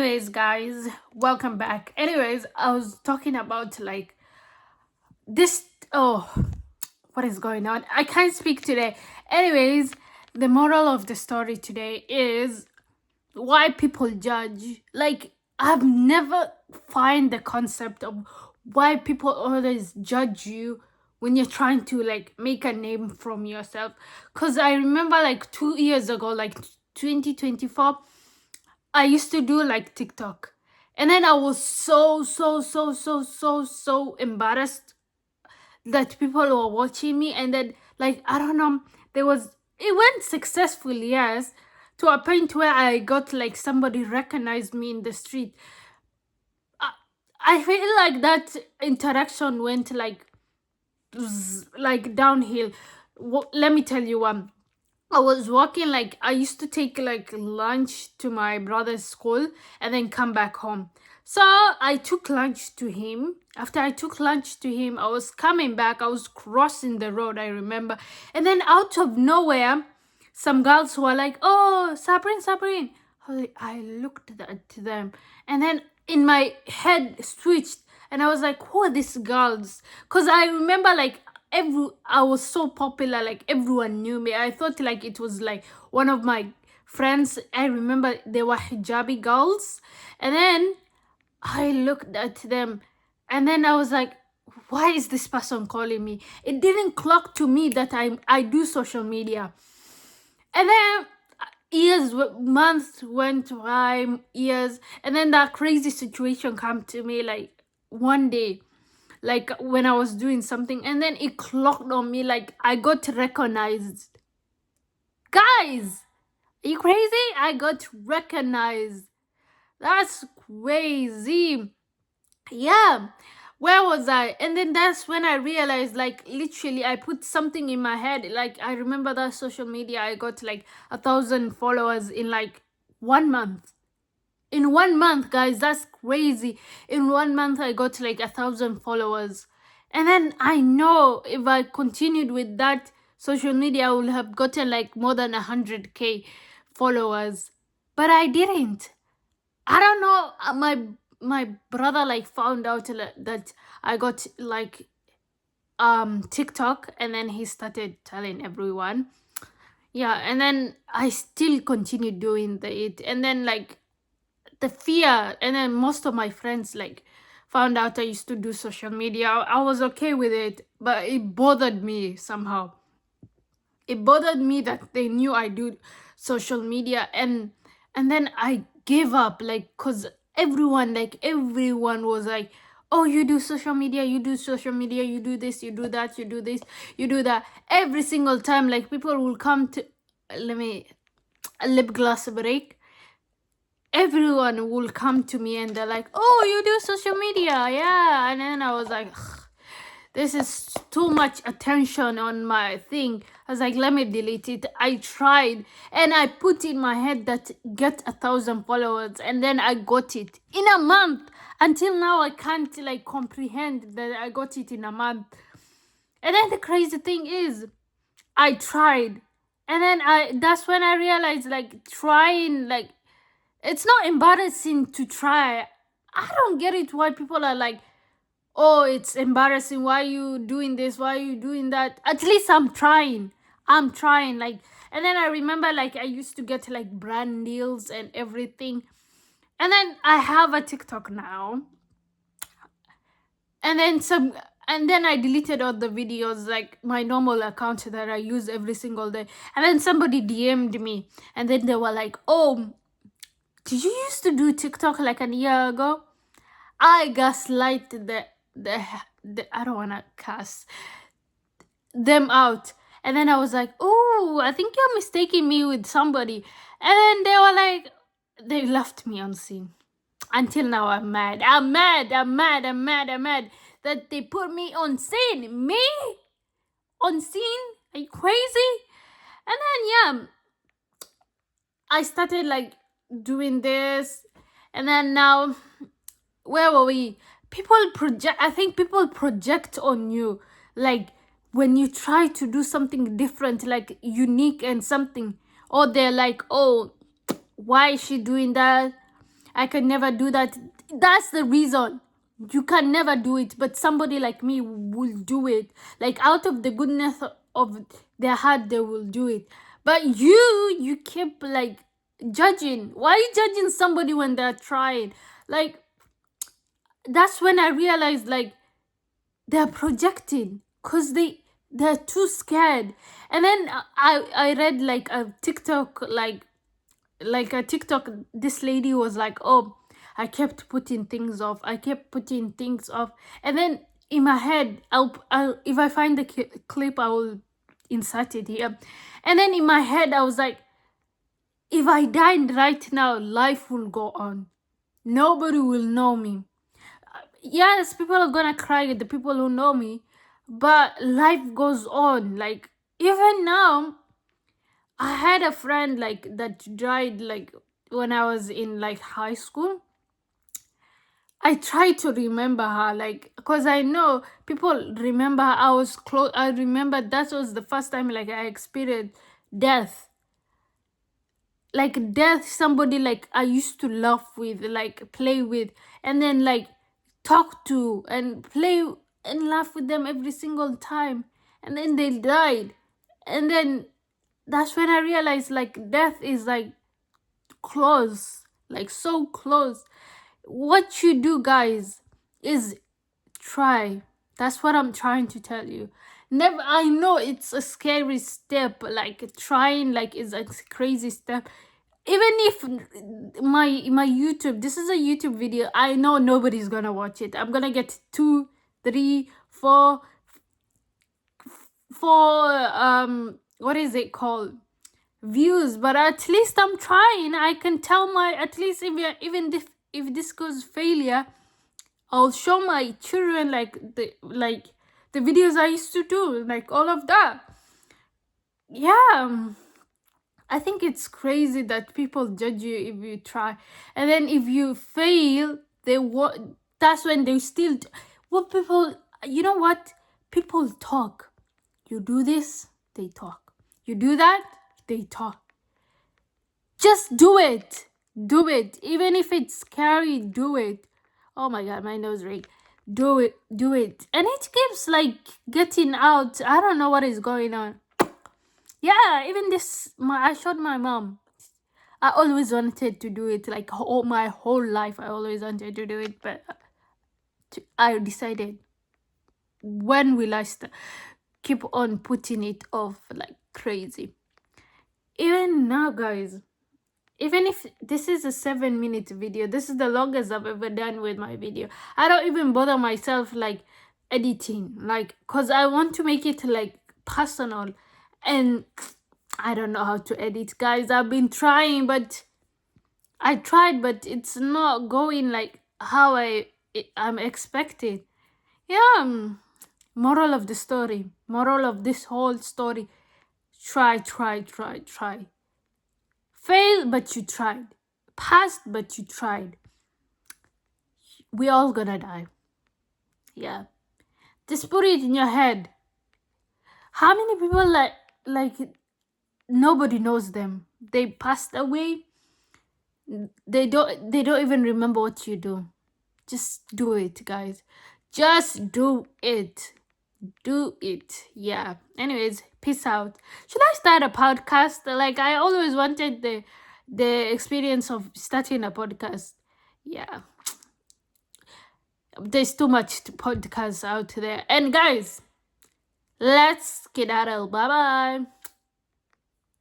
Anyways, guys, welcome back. Anyways, I was talking about like this. Oh, what is going on? I can't speak today. Anyways, the moral of the story today is why people judge. Like, I've never find the concept of why people always judge you when you're trying to like make a name from yourself. Because I remember like 2 years ago, like 2024. I used to do like TikTok. And then I was so embarrassed that people were watching me. And then, like, I don't know, it went successfully, yes, to a point where I got like somebody recognized me in the street. I, I feel like that interaction went like downhill. Let me tell you, I was walking, like I used to take like lunch to my brother's school and then come back home. So I took lunch to him. After I took lunch to him, I was coming back. I was crossing the road, I remember. And then out of nowhere, some girls were like, "Oh, Sabrin, Sabrin." I looked at them, and then in my head switched, and I was like, "Who are these girls?" Because I remember like I was so popular, like everyone knew me. I thought like it was like one of my friends. I remember they were hijabi girls, and then I looked at them, and then I was like, why is this person calling me? It didn't clock to me that I do social media. And then months went by, years, and then that crazy situation came to me like one day, like when I was doing something, and then it clocked on me, like I got recognized. Guys, are you crazy? I got recognized. That's crazy. Yeah. Where was I? And then that's when I realized, like, literally, I put something in my head. Like, I remember that social media, I got like 1,000 followers in like 1 month. In 1 month, guys, that's crazy. In 1 month, I got like 1,000 followers. And then I know if I continued with that social media, I would have gotten like more than 100K followers. But I didn't. I don't know. My brother like found out that I got like TikTok, and then he started telling everyone. Yeah, and then I still continued doing it, and then like the fear, and then most of my friends like found out I used to do social media. I was okay with it, but it bothered me somehow. It bothered me that they knew I do social media, and then I gave up, like, cause everyone was like, oh, you do social media, you do social media, you do this, you do that, you do this, you do that. Every single time, like, people will come to, let me, a lip gloss break. Everyone will come to me and they're like, oh, you do social media, yeah. And then I was like, "Ugh, this is too much attention on my thing." I was like, let me delete it. I tried, and I put in my head that get 1,000 followers, and then I got it in a month. Until now, I can't like comprehend that I got it in a month. And then the crazy thing is, I tried, and then that's when I realized, like, trying, like, it's not embarrassing to try. I don't get it why people are like, oh, it's embarrassing. Why are you doing this? Why are you doing that? At least I'm trying. I'm trying. Like, and then I remember, like, I used to get like brand deals and everything. And then I have a TikTok now. And then I deleted all the videos, like my normal account that I use every single day. And then somebody DM'd me, and then they were like, oh, did you used to do TikTok like a year ago? I gaslight the I don't wanna cuss them out. And then I was like, oh, I think you're mistaking me with somebody. And then they were like, they left me on scene. Until now, I'm mad. I'm mad that they put me on scene. Me? On scene? Are you crazy? And then, yeah, I started like doing this. And then now, where were we? I think people project on you, like, when you try to do something different, like unique and something, or they're like, oh, why is she doing that? I can never do that. That's the reason. You can never do it, but somebody like me will do it. Like out of the goodness of their heart, they will do it. But you keep like judging. Why are you judging somebody when they're trying? Like, that's when I realized like they're projecting because they're too scared. And then I read like a TikTok, like a TikTok, this lady was like, oh, I kept putting things off. And then in my head, I'll if I find the clip, I will insert it here. And then in my head, I was like, if I died right now, life will go on. Nobody will know me. Yes, people are gonna cry at the people who know me, but life goes on. Like, even now, I had a friend like that died like when I was in like high school. I try to remember her, like, because I know people remember her. I was close. I remember that was the first time like I experienced death. Like death, somebody like I used to laugh with, like play with, and then like talk to and play and laugh with them every single time, and then they died. And then that's when I realized like death is like close, like so close. What you do, guys, is try. That's what I'm trying to tell you. Never, I know it's a scary step, like trying like is a crazy step. Even if my YouTube, this is a YouTube video, I know nobody's gonna watch it. I'm gonna get 2, 3, 4 what is it called, views, but at least I'm trying. I can tell my, at least even if this goes failure, I'll show my children like the videos I used to do, like all of that. Yeah, I think it's crazy that people judge you if you try, and then if you fail, that's when they still what people, you know what, people talk. You do this, they talk. You do that, they talk. Just do it. Do it. Even if it's scary, do it. Oh my god, my nose ring. Do it. Do it. And it keeps like getting out. I don't know what is going on. Yeah, even this, I showed my mom. I always wanted to do it. Like my whole life, I always wanted to do it. But I decided, when will I keep on putting it off like crazy? Even now, guys, even if this is a 7-minute video, this is the longest I've ever done with my video. I don't even bother myself like editing, like, because I want to make it like personal, and I don't know how to edit, guys. I've been trying, but I tried, but it's not going like how I'm expecting. Yeah. Moral of the story, moral of this whole story: try. Fail, but you tried. Passed, but you tried. We all gonna die. Yeah. Just put it in your head. How many people like nobody knows them? They passed away. They don't even remember what you do. Just do it, guys. Just do it. Do it. Yeah. Anyways, peace out. Should I start a podcast? Like, I always wanted the experience of starting a podcast. Yeah. There's too much podcasts out there. And guys, let's skedaddle. Bye bye.